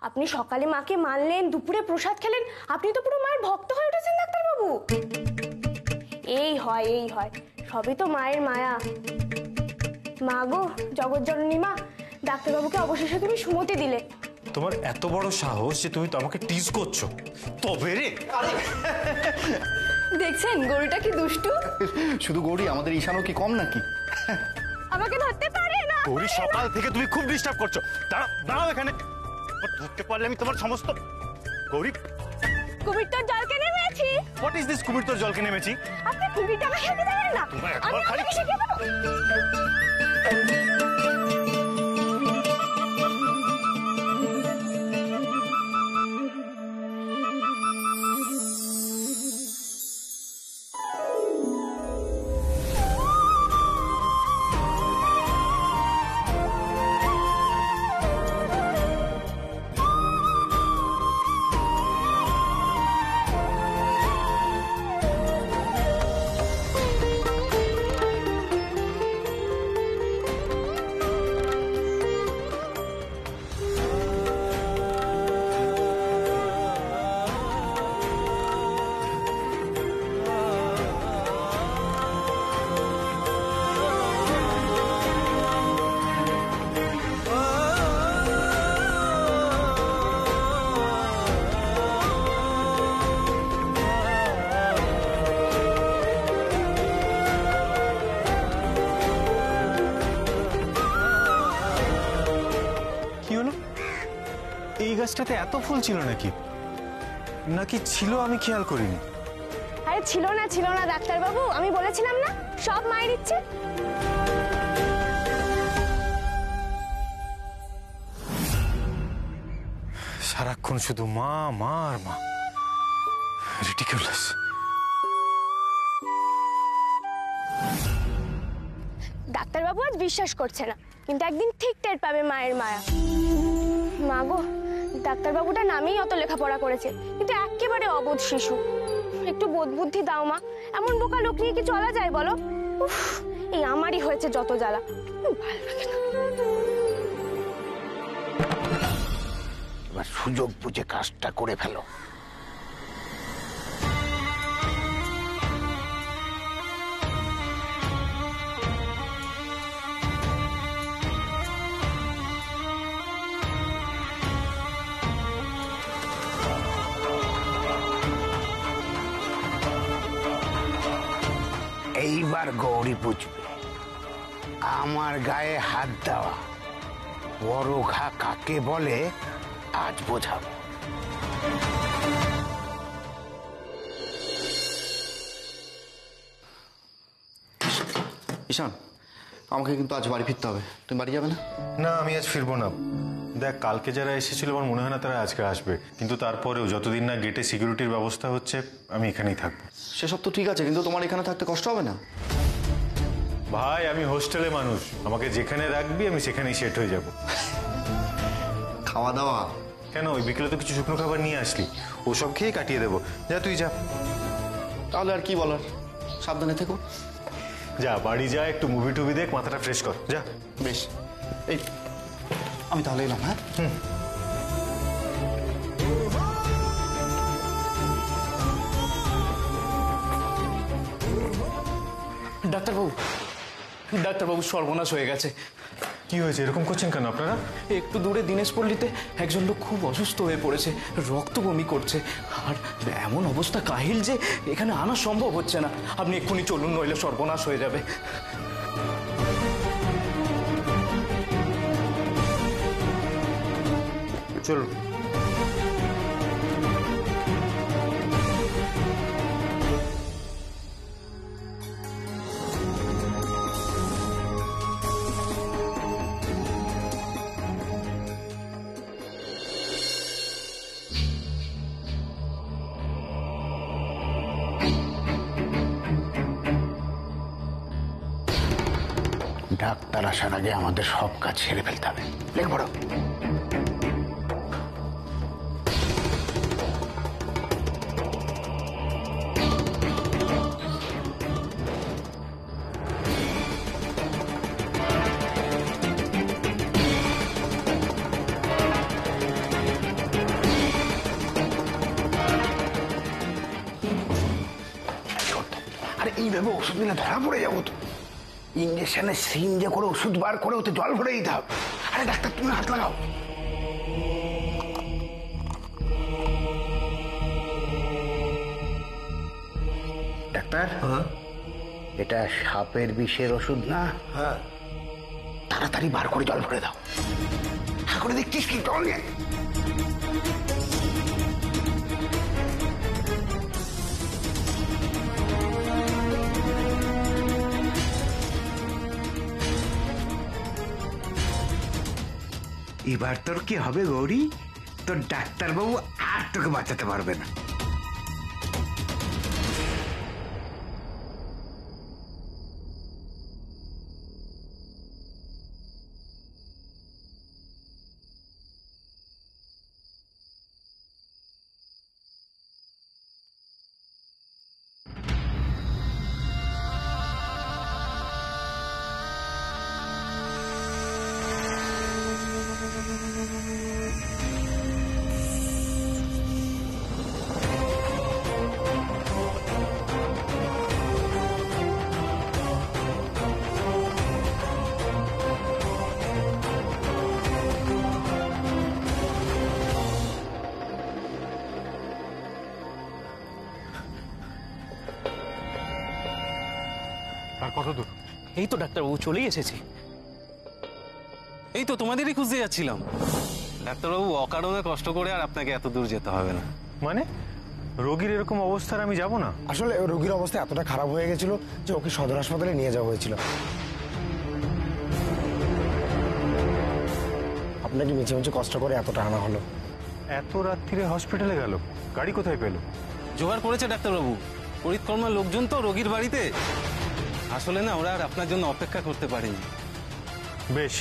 আপনি সকালে মাকে মানলেন, দুপুরে প্রসাদ খেলেন, আপনি তো পুরো মায়ের ভক্ত হয়ে উঠেছেন ডাক্তারবাবু। এই হয় সবই তো মায়ের মায়া। মা গো জগৎজননী মা, ডাক্তারবাবুকে অবশেষে তুমি সুমতি দিলে। তোমার এত বড় সাহস যে তুমি তো আমাকে টিজ করছো? তবে রে দেখছেন গরুটা কি দুষ্টু। শুধু গৌরী, আমাদের ঈশানও কি কম নাকি? আমাকে ধরতে পারে না। গৌরী, সকাল থেকে তুমি খুব ডিস্টার্ব করছো। দাঁড়াও এখানে। ধরতে পারলে আমি তোমার সমস্ত... গৌরী, কুমির তোর জলকে নেমেছি। What is this? কুমির তোর জলকে নেমেছি? আপনি কুমিরটা আমাকে শিখিয়ে দেবেন না? আমি আপনাকে শিখিয়ে দেবো। এই গাছটাতে এত ফুল ছিল নাকি? নাকি ছিল আমি খেয়াল করিনি? আরে ছিল না ডাক্তারবাবু, আমি বলেছিলাম না সব মায়ের ইচ্ছে। সারাক্ষণ শুধু মা মা আর মা। রিডিকুলাস। ডাক্তারবাবু আজ বিশ্বাস করছে না, কিন্তু একদিন ঠিক টের পাবে মায়ের মায়া। মা গো, ডাক্তারবাবুটা নামেই অত লেখাপড়া করেছে, কিন্তু একেবারে অবোধ শিশু। একটু বোধ বুদ্ধি দাও মা, এমন বোকা লোক নিয়ে কি চলা যায় বলো? উফ, এই আমারই হয়েছে যত জ্বালা, ভালো লাগে না। এবার সুযোগ বুঝে কাজটা করে ফেলো। এইবার গৌরী বুঝবে আমার গায়ে হাত দেওয়া বড় ঘা কাকে বলে, আজ বোঝাবো। ঈশান, আমাকে কিন্তু আজ বাড়ি ফিরতে হবে। তুমি বাড়ি যাবে না? না, আমি আজ ফিরবো না। দেখ, কালকে যারা এসেছিল আমার মনে হয় না তারা আজকে আসবে, কিন্তু তারপরেও যতদিন না গেটে সিকিউরিটির ব্যবস্থা হচ্ছে আমি এখানেই থাকবো। সেসব তো ঠিক আছে, কিন্তু তোমার এখানে থাকতে কষ্ট হবে না? ভাই, আমি হোস্টেলে মানুষ, আমাকে যেখানে রাখবি আমি সেখানেই সেট হয়ে যাব। খাওয়া দাওয়া কেন? ওই বিকেলে তো কিছু শুকনো খাবার নিয়ে আসলি, ওসব খেয়ে কাটিয়ে দেবো। যা তুই যা। তাহলে আর কি বলার, সাবধানে থেকো। যা, বাড়ি যা, একটু মুভি টুভি দেখ, মাথাটা ফ্রেশ কর, যা। বেশ, এই আমি তাহলে এলাম। হ্যাঁ, ডাক্তারবাবু সর্বনাশ হয়ে গেছে। কি হয়েছে? এরকম করছেন কেন আপনারা? একটু দূরে দিনেশপল্লীতে একজন লোক খুব অসুস্থ হয়ে পড়েছে, রক্ত বমি করছে, আর এমন অবস্থা কাহিল যে এখানে আনা সম্ভব হচ্ছে না। আপনি এক্ষুনি চলুন, নইলে সর্বনাশ হয়ে যাবে। চলুন। ডাক্তার আসার আগে আমাদের সব কাজ সেরে ফেলতে হবে। লেখ পড়ো। এইভাবে ওষুধ নিলে ধরা পড়ে যাবো তো। ইঞ্জেকশনের সিরিঞ্জে করে ওষুধ বার করে ওতে জল ভরে দিতে হবে। আরে ডাক্তার, তুমি হাত লাগাও। ডাক্তার, এটা সাপের বিষের ওষুধ না? হ্যাঁ। তাড়াতাড়ি বার করে জল ভরে দাও। হা করে দেখছিস কি? জল নিয়ে এবার তোর কি হবে গৌরী? তোর ডাক্তারবাবু আর তোকে বাঁচাতে পারবে না। আর কত দূর? এই তো ডাক্তারবাবু, চলেই এসেছি। এই তো তোমাদেরই খুঁজতে যাচ্ছিলাম। ডাক্তারবাবু, অকারণে কষ্ট করে আর আপনাকে এত দূর যেতে হবে না। মানে রোগীর এরকম অবস্থার আমি যাব না? আসলে রোগীর অবস্থা এতটা খারাপ হয়ে গেছিল যে ওকে সদর হাসপাতালে নিয়ে যাওয়া হয়েছিল। আপনাকে মিছে মিছে কষ্ট করে এতটা আনা হলো। এত রাত্রিরে হসপিটালে গেল? গাড়ি কোথায় পেল? জোগাড় করেছে ডাক্তারবাবু। পরিকর্মার লোকজন তো রোগীর বাড়িতে। আসলে না, ওরা আর আপনার জন্য অপেক্ষা করতে পারেনি। বেশ,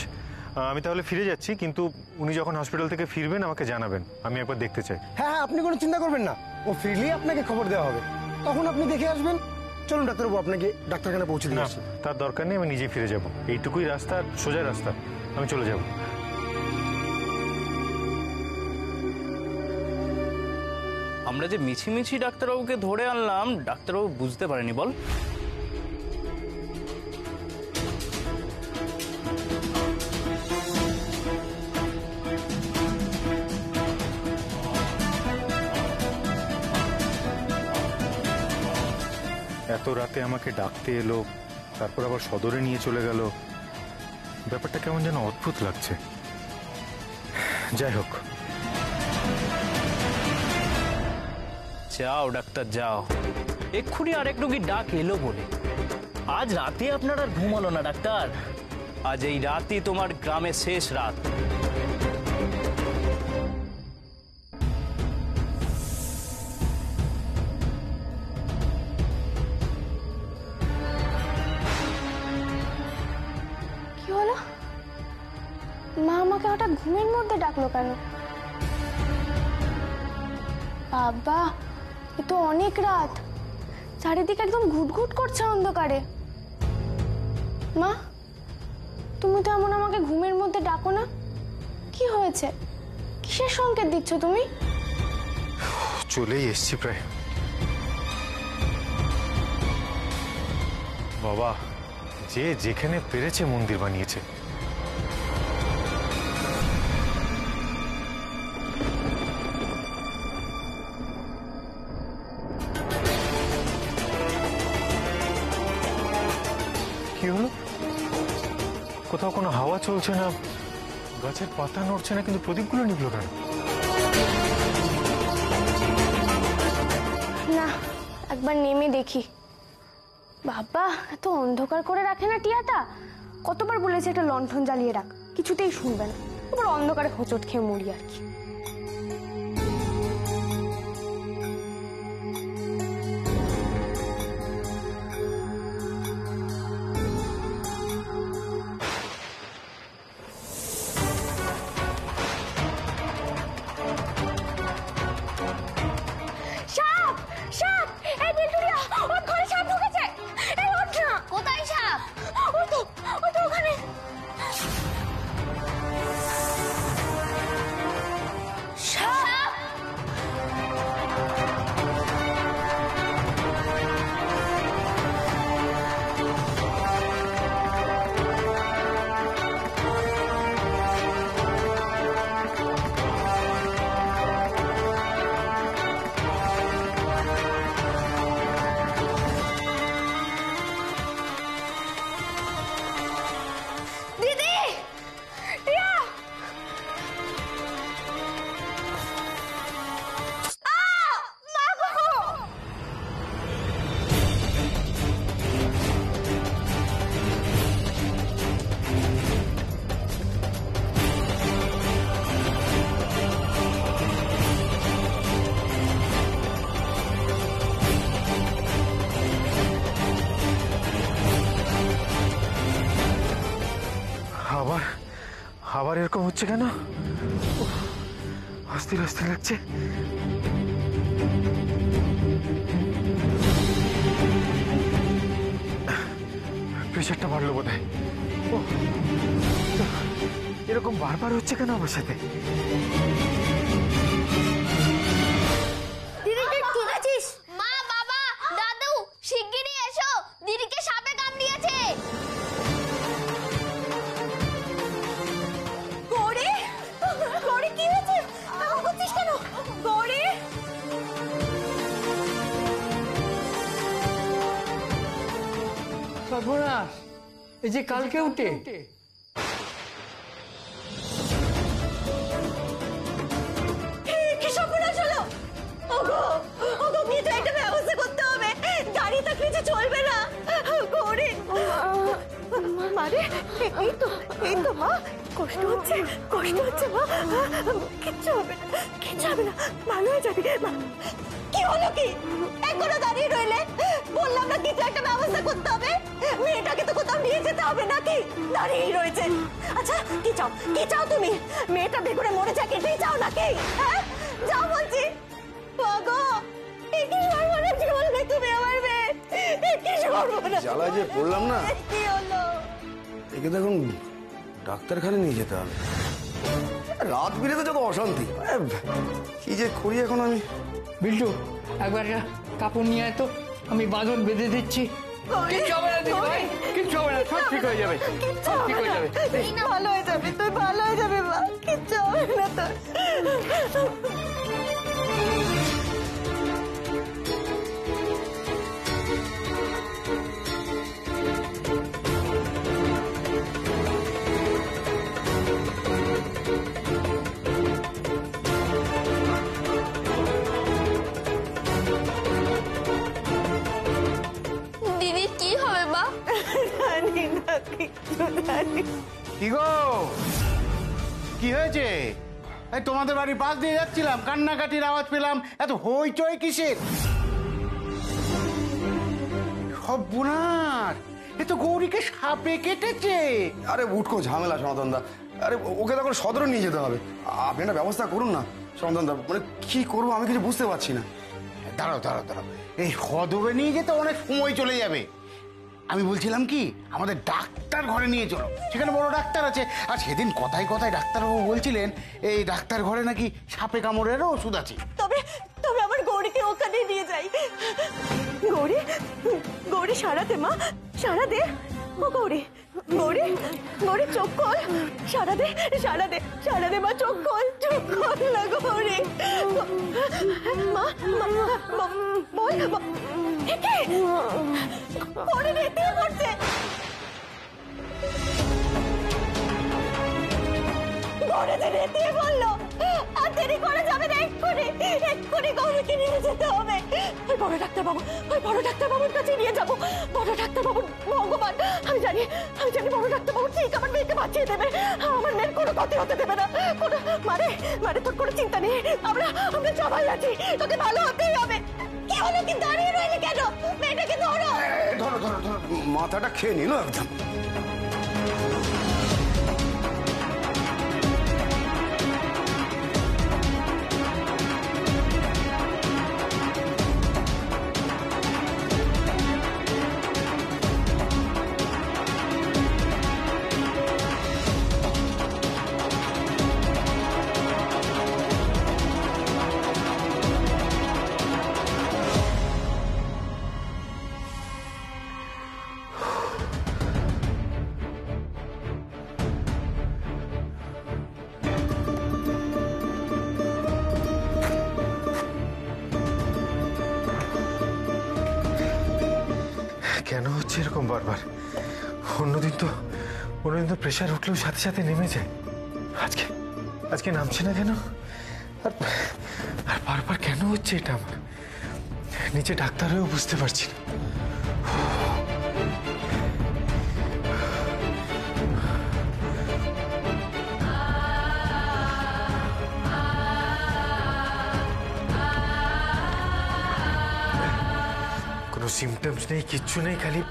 আমি তাহলে ফিরে যাচ্ছি, কিন্তু উনি যখন হসপিটাল থেকে ফিরবেন আমাকে জানাবেন, আমি একবার দেখতে চাই। হ্যাঁ হ্যাঁ, আপনি কোনো চিন্তা করবেন না, ও ফিরলেই আপনাকে খবর দেওয়া হবে, তখন আপনি দেখে আসবেন। চলুন ডাক্তারবাবু, আপনাকে ডাক্তারখানা পৌঁছে দিয়ে না, আসি। তার দরকার নেই, আমি নিজেই ফিরে যাব। এইটুকুই রাস্তা, সোজা রাস্তা, আমি চলে যাব। আমরা যে মিছিমিছি ডাক্তারবাবুকে ধরে আনলাম, ডাক্তারবাবু বুঝতে পারেনি বল? এত রাতে আমাকে ডাকতে এলো, তারপর আবার সদরে নিয়ে চলে গেল। ব্যাপারটা কেমন যেন অদ্ভুত লাগছে। যাই হোক, যাও ডাক্তার যাও, এক্ষুনি আরেক রোগীর ডাক এলো বলে। আজ রাতে আপনার আর ঘুম হলো না ডাক্তার। আজ এই রাতই তোমার গ্রামে শেষ রাত। কি হলো? মা আমাকে হঠাৎ ঘুমের মধ্যে ডাকলো কেন? বাবা, এ তো অনেক রাত, চারিদিকে একদম ঘুটঘুট করছে অন্ধকারে। মা, তুমি তো এমন আমাকে ঘুমের মধ্যে ডাকো না, কি হয়েছে? কিসের সংকেত দিচ্ছ তুমি? চলেই এসছি প্রায়। বাবা, যে যেখানে পেরেছে মন্দির বানিয়েছে। কি হলো? কোথাও কোনো হাওয়া চলছে না, গাছের পাতা নড়ছে না, কিন্তু প্রদীপগুলো নিভলো কেন? না, একবার নেমে দেখি। বাবা, এত অন্ধকার করে রাখে না টিয়াটা। কতবার বলেছে একটা লণ্ঠন জ্বালিয়ে রাখ, কিছুতেই শুনবে না। এবার অন্ধকারে হোঁচট খেয়ে মরি আর কি। সাপ! সাপ! এই বিলটুরিয়া, ওর ঘরে সাপ ঢুকেছে। এই ওঠ না। কোথায় সাপ? ওই তো ওখানে। সাপ! আবার এরকম হচ্ছে কেন? উফ, অস্থির অস্থির লাগছে। প্রেশারটা বাড়লো বোধ হয়। এরকম বারবার হচ্ছে কেন আমার সাথে? দিদি তুই ঠিক আছিস? মা, বাবা, দাদু, শিগগিরই এসো, দিদিকে সাপে কামড়িয়েছে। গৌরী, গৌরী কি হয়েছে? করছিস কেন গৌরী? সর্বনাশ, এই যে কালকে উঠে কি সর্বনাশ হলো? ওগো, ওগো, কিছু একটা ব্যবস্থা করতে হবে, দাঁড়িয়ে থাকলে যে চলবে না। গৌরী, মারে, এই তো মা, কষ্ট হচ্ছে মা। কিচ্ছু হবে না, কিচ্ছু হবে না, ভালো হয়ে যাবি মা। কি হলো কি? এখনো দাঁড়িয়ে রইলে? বললাম না কিছু একটা ব্যবস্থা করতে হবে। মেয়েটাকে তো কোথাও নিয়ে যেতে হবে নাকি? দাঁড়িয়েই রয়েছে। আচ্ছা কি চাও তুমি? মেয়েটা বেগুনে মরে যাক এটাই চাও নাকি? হ্যাঁ, যাও বলছি। ওগো, এ কি সর্বনাশ করলে তুমি আমার মেয়ে? এ কি সর্বনাশ! জ্বালায় যে পড়লাম না। কি হলো? একে তো এখন ডাক্তারখানে নিয়ে যেতে হবে। রাত বিরেতে যত অশান্তি, কি যে করি এখন আমি। বিল্টু, একবার কাপড় নিয়ে আয় তো, আমি বাঁধন বেঁধে দিচ্ছি। কিচ্ছু হবে না দিদি ভাই, কিচ্ছু হবে না, সব ঠিক হয়ে যাবে, সব ঠিক হয়ে যাবে। ভালো হয়ে যাবে, তুই ভালো হয়ে যাবে মা, কিচ্ছু হবে না তোর। দিদি কি হবে মা? জানি না, কিছু জানি। কি গো, কি হয়েছে? এই তোমাদের বাড়ির পাশ দিয়ে যাচ্ছিলাম, কান্নাকাটির আওয়াজ পেলাম, এত হইচই কিসের? সর্বনাশ, এ তো গৌরীকে সাপে কেটেছে। আরে উঠকো ঝামেলা সনাতন দা। আরে ওকে তখন সদরে নিয়ে যেতে হবে। আপনি একটা ব্যবস্থা করুন না সনাতন দা। মানে কি করবো আমি কিছু বুঝতে পারছি না। দাঁড়াও, এই হদবে নিয়ে যেতে অনেক সময় চলে যাবে। আমি বলছিলাম কি, আমাদের ডাক্তার ঘরে নিয়ে চলো, সেখানে বড় ডাক্তার আছে। আর সেদিন কথায় কথায় ডাক্তারবাবু বলছিলেন এই ডাক্তার ঘরে নাকি সাপে কামড়েরও ওষুধ আছে। তবে আমার গৌরীকে ওখানে নিয়ে যাই। গৌরী সারা দে মা, সারা দে। ও গৌরী, চোখ খোল, সারা দে মা, চোখ খোল না গৌরী। মা, বল, গৌরী রেতে পড়ছে। গৌরীতে রেতে পড়লো, আর দেরি করা যাবে না, এক্ষুনি গৌরীকে নিয়ে যেতে হবে। ওই বড় ডাক্তারবাবুর কাছে নিয়ে যাবো। বড় ডাক্তারবাবু ভগবান, আমি জানি বড় ডাক্তারবাবু ঠিক আমার মেয়েকে বাঁচিয়ে দেবে, আমার মেয়ের কোনো ক্ষতি হতে দেবে না। মারে তোর কোনো চিন্তা নেই, আমরা সবাই আছি, তোকে ভালো হতেই হবে। কি হলো, কি দাঁড়িয়ে রইলে কেন? মেয়েটাকে ধরো। ধরো মাথাটা খেয়ে নিল একদম। কেন হচ্ছে এরকম বারবার? অন্যদিন তো প্রেশার উঠলেও সাথে সাথে নেমে যায়, আজকে নামছে না কেন? আর বারবার কেন হচ্ছে এটা আমার? নিচে ডাক্তার হয়েও বুঝতে পারছি না। কোনো সিমটমস নেই, কিচ্ছু নেই, খালি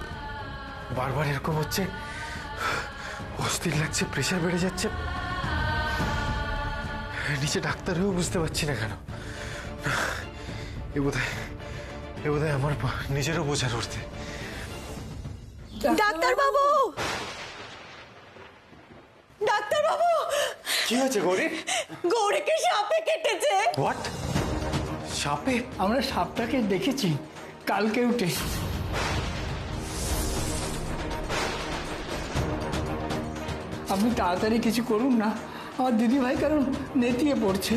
বারবার এরকম হচ্ছে, অস্থির লাগছে, প্রেশার বেড়ে যাচ্ছে। নিচে ডাক্তার হয়েও বুঝতে পারছি না কেন। এ বোধহয় আমার নিজেরও বোঝার উঠতে। ডাক্তার বাবু, ডাক্তার বাবু, কি হয়েছে গৌরী? গৌরীকে সাপে কেটেছে। হোয়াট? সাপে? আমরা সাপটাকে দেখেছি কালকে উঠে। আপনি তাড়াতাড়ি কিছু করুন না, আমার দিদি ভাই কারণ নেতিয়ে পড়ছে।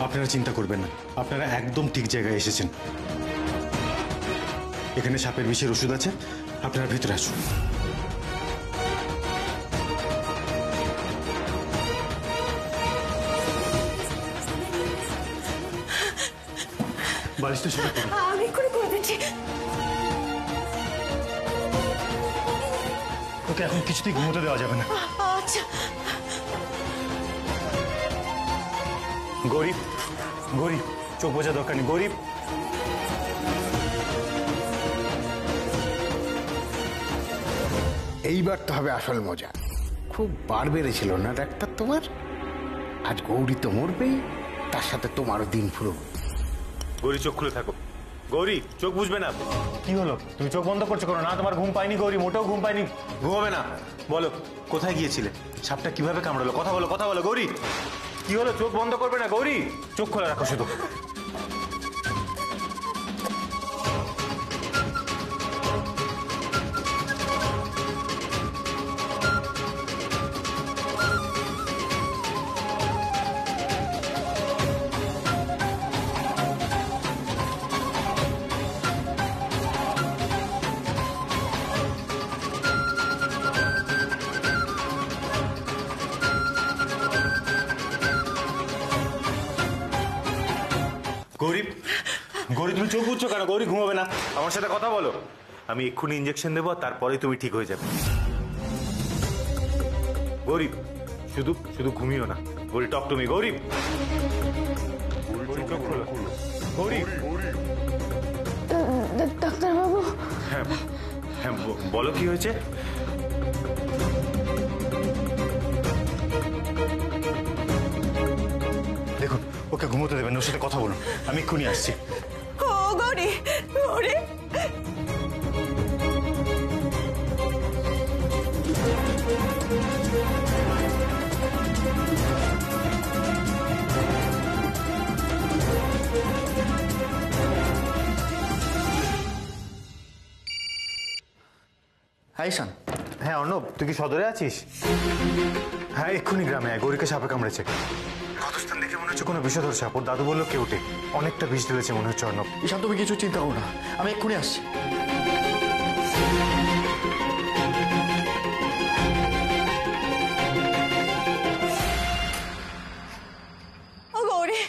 আপনারা চিন্তা করবেন না, আপনারা একদম ঠিক জায়গায় এসেছেন। এখানে সাপের বিষের ওষুধ আছে, আপনারা ভিতরে আসুন। বালিশটা শুরু করুন। আমি করে দিচ্ছি। ওকে এখন কিছুতেই ঘুমোতে দেওয়া যাবে না। আচ্ছা। গরিব, চোখ বোঝা দরকার নেই। গরিব, এইবার তো হবে আসল মজা। খুব বার বেড়েছিল না ডাক্তার তোমার? আজ গৌরী তো মরবেই, তার সাথে তোমারও দিন ফুরো। গৌরী চোখ খুলে থাকো। গৌরী চোখ বুঝবে না। কি হলো, তুমি চোখ বন্ধ করছো কেন? না তোমার ঘুম পাইনি গৌরী, মোটেও ঘুম পাইনি। ঘুমাবে না? বলো কোথায় গিয়েছিলে? সাপটা কিভাবে কামড়ালো? কথা বলো গৌরী। কি হলো, চোখ বন্ধ করবে না গৌরী? চোখ খোলা রাখো শুধু। গৌরী তুমি চোখ বুঝছো কেন? গৌরী ঘুমাবে না, আমার সাথে কথা বলো। আমি এক্ষুনি ইঞ্জেকশন দেবো, তারপরেই তুমি ঠিক হয়ে যাবে। গৌরী শুধু ঘুমিও না। গৌরী টক তুমি। গৌরী, গৌরী। ডাক্তার বাবু, হ্যাঁ বলো কি হয়েছে? দেখুন ওকে ঘুমোতে দেবেন, ওর সাথে কথা বলুন। আমি এক্ষুনি আসছি। ও গৌরী, গৌরী। হ্যাঁ ঈশান। হ্যাঁ অর্ণব, তুই কি সদরে আছিস? হ্যাঁ এক্ষুনি গ্রামে আয়, গৌরীকে সাপে কামড়েছে। ক্ষতস্থান দেখে মনে হচ্ছে কোনো বিষধর সাপ। ওর দাদু বললো কেউটে, অনেকটা বিষ ঢেলেছে মনে হচ্ছে অর্ণব। ঈশান তুমি কিছু চিন্তা করো না, আমি এক্ষুনি আসছি। ও গৌরী,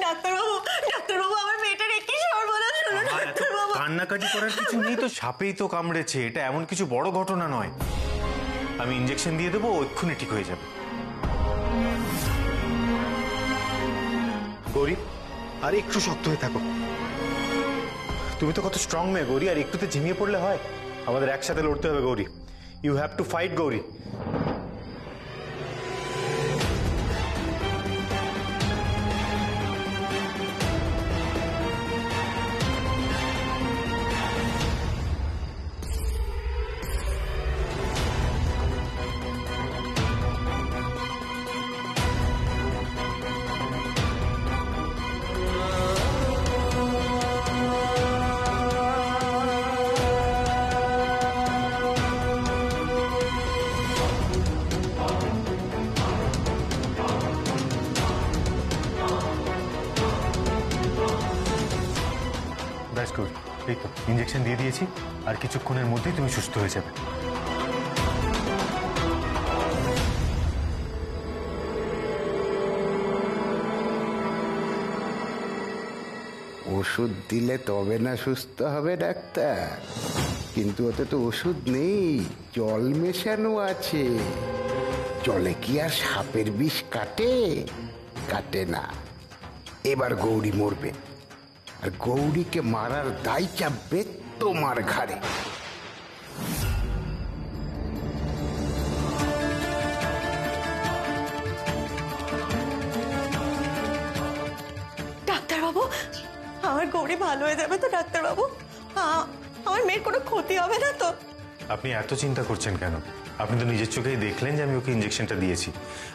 ডাক্তারবাবু, ডাক্তারবাবু, আমার মেয়েটার একই সর্বনাশ হলো। ডাক্তারবাবু, কান্নাকাটি করার কিছু নেই তো, সাপেই তো কামড়েছে, এটা এমন কিছু বড় ঘটনা নয়। আমি ইঞ্জেকশন দিয়ে দেবো, এক্ষুনি ঠিক হয়ে যাবে। গৌরী আর একটু শক্ত হয়ে থাকো। তুমি তো কত স্ট্রং মেয়ে গৌরী, আর একটুতে ঝিমিয়ে পড়লে হয়? আমাদের একসাথে লড়তে হবে Gauri. You have to fight Gauri. ব্যাস গুড, এই তো ইঞ্জেকশন দিয়ে দিয়েছি, আর কিছুক্ষণের মধ্যেই তুমি সুস্থ হয়ে যাবে। ওষুধ দিলে তবে না সুস্থ হবে ডাক্তার, কিন্তু ওতে তো ওষুধ নেই, জল মেশানো আছে। জলে কি আর সাপের বিষ কাটে? কাটে না। এবার গৌরী মরবে, আর গৌরীকে মারার দায় চাপবে তোমার ঘাড়ে। ডাক্তারবাবু আমার গৌরী ভালো হয়ে যাবে তো ডাক্তারবাবু? আমার মেয়ের কোনো ক্ষতি হবে না তো? আপনি এত চিন্তা করছেন কেন? আপনি তো নিজের চোখেই দেখলেন যে আমি ওকে ইঞ্জেকশনটা দিয়েছি,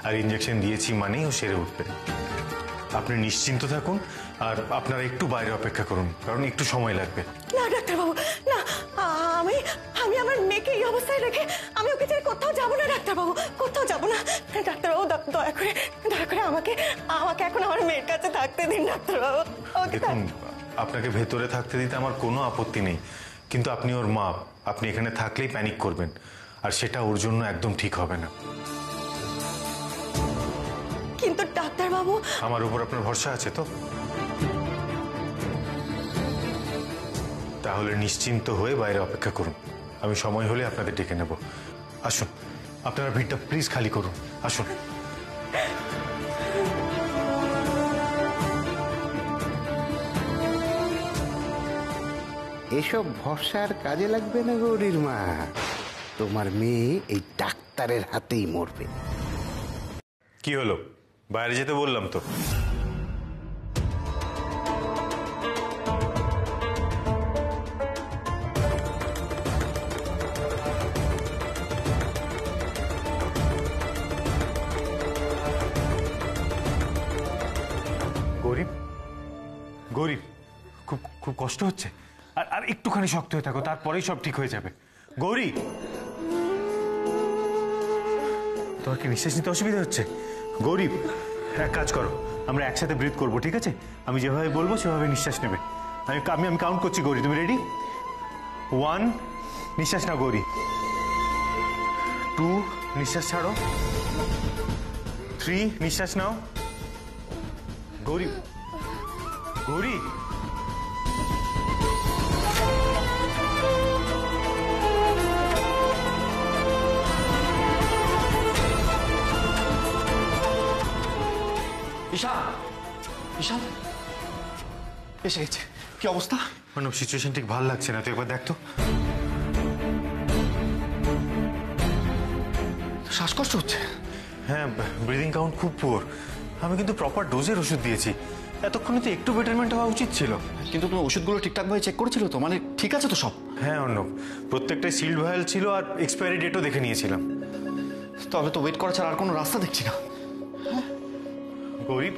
আর ইঞ্জেকশন দিয়েছি মানেই ও সেরে উঠবে। আপনি নিশ্চিন্ত থাকুন, আর আপনারা একটু বাইরে অপেক্ষা করুন, কারণ একটু সময় লাগবে। না ডাক্তারবাবু না, আমি আমি আমার মেয়েকে এই অবস্থায় রেখে আমি ওকে ছেড়ে কোথাও যাবো না ডাক্তারবাবু, কোথাও যাবো না। ডাক্তারবাবু দয়া করে আমাকে এখন আমার মেয়ের কাছে থাকতে দিন ডাক্তারবাবু। দেখুন, আপনাকে ভেতরে থাকতে দিতে আমার কোনো আপত্তি নেই, কিন্তু আপনি ওর মা, আপনি এখানে থাকলেই প্যানিক করবেন, আর সেটা ওর জন্য একদম ঠিক হবে না। কিন্তু ডাক্তারবাবু, আমার উপর আপনার ভরসা আছে তো? তাহলে নিশ্চিন্ত হয়ে বাইরে অপেক্ষা করুন, আমি সময় হলে আপনাদের ডেকে নেব। আসুন, আপনারা ভিড়টা প্লিজ খালি করুন, আসুন। এসব ভরসার কাজে লাগবে না গৌরীর মা, তোমার মেয়ে এই ডাক্তারের হাতেই মরবে। কি হলো, বাইরে যেতে বললাম তো। গরিব, গরিব, খুব খুব কষ্ট হচ্ছে, আর আর একটুখানি শক্ত হয়ে থাকো, তারপরেই সব ঠিক হয়ে যাবে। গৌরী, তোমার কি নিঃশ্বাস নিতে অসুবিধা হচ্ছে? গৌরী, এক কাজ করো, আমরা একসাথে ব্রিথ করবো, ঠিক আছে? আমি যেভাবে বলবো সেভাবে নিঃশ্বাস নেবে। আমি কাউন্ট করছি। গৌরী, তুমি রেডি? 1, নিঃশ্বাস নাও গৌরী। 2, নিঃশ্বাস ছাড়ো। 3, নিঃশ্বাস নাও। গৌরী, গৌরী, ঈশান, ঈশান এসে গেছে। কি অবস্থা? মানে সিচুয়েশন ঠিক ভালো লাগছে না, তো একবার দেখ তো। শ্বাসকষ্ট হচ্ছে। হ্যাঁ, ব্রিদিং কাউন্ট খুব পুয়ার। আমি কিন্তু প্রপার ডোজের ওষুধ দিয়েছি, এতক্ষণে তো একটু বেটারমেন্ট হওয়া উচিত ছিল। কিন্তু তুমি ওষুধগুলো ঠিকঠাকভাবে চেক করেছিল তো? মানে ঠিক আছে তো সব? হ্যাঁ অর্ণব, প্রত্যেকটাই সিল্ড ভায়াল ছিল, আর এক্সপায়ারি ডেটও দেখে নিয়েছিলাম। তাহলে তো ওয়েট করা ছাড়া আর কোনো রাস্তা দেখছি না। গৌরী,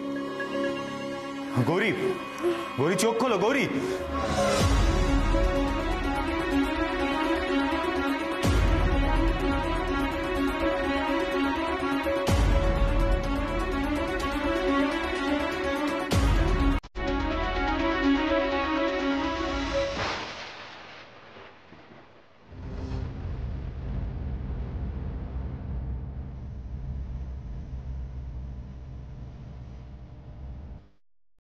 গৌরী, গৌরী চোখ খোলো, গৌরী।